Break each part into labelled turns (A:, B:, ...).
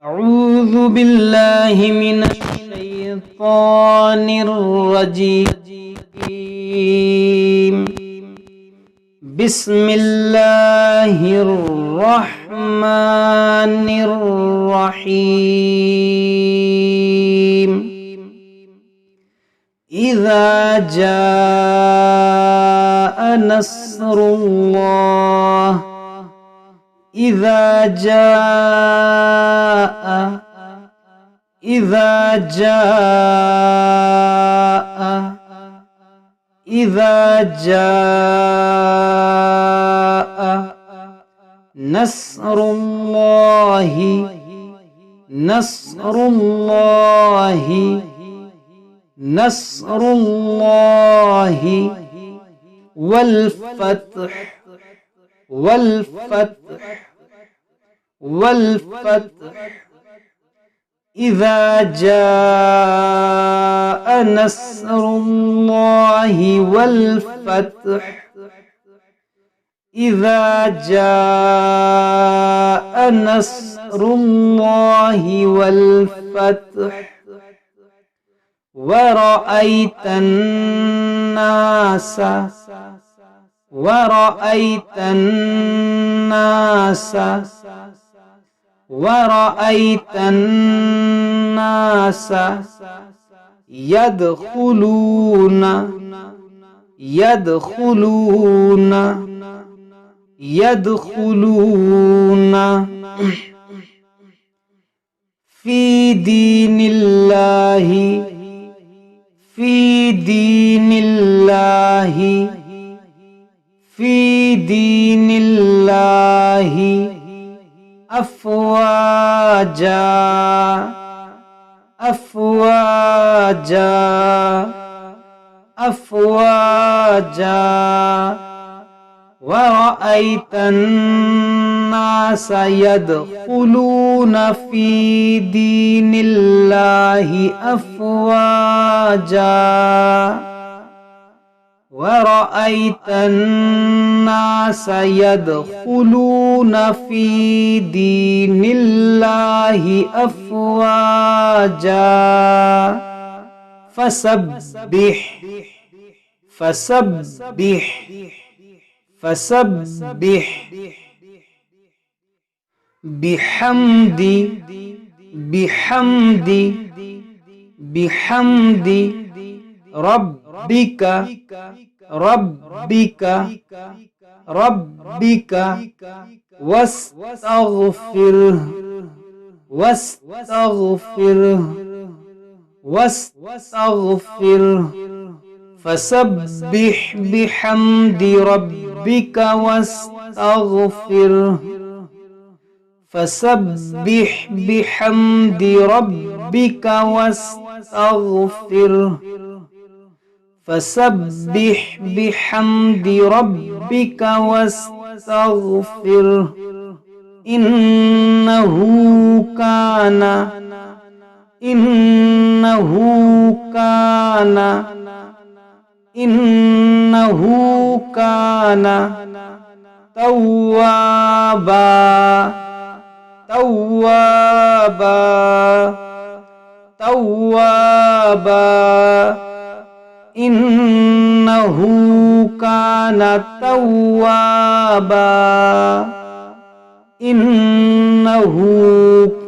A: أعوذ بالله من الشيطان الرجيم. بسم الله الرحمن الرحيم. إذا جاء نصر الله إذا جاء نصر الله والفتح إذا جاء نصر الله والفتح إذا جاء نصر الله والفتح ورأيت الناس يدخلون في دين الله أفواجا ورأيت الناس يدخلون في دين الله أفواجا ورأيت الناس يدخلون في دين الله أفواجا فسبح بحمد ربك واستغفره فسبح بحمد ربك واستغفره إنه كان توابا إنه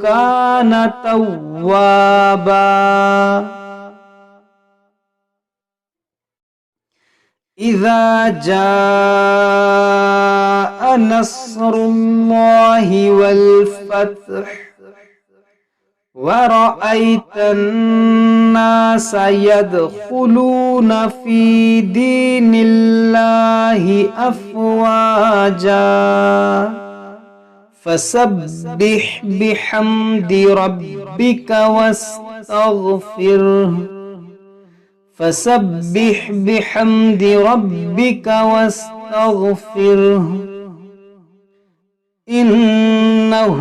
A: كان توابا إذا جاء نصر الله والفتح ورأيت الناس يدخلون في دين الله أفواجا فسبح بحمد ربك واستغفره إنه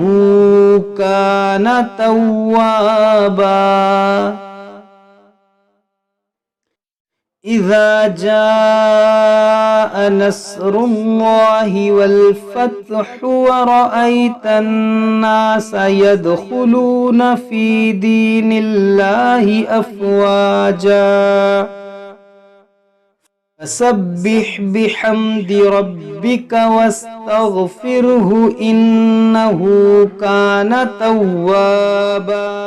A: كان توابا إذا جاء نصر الله والفتح ورأيت الناس يدخلون في دين الله أفواجا فسبح بحمد ربك واستغفره إنه كان توابا.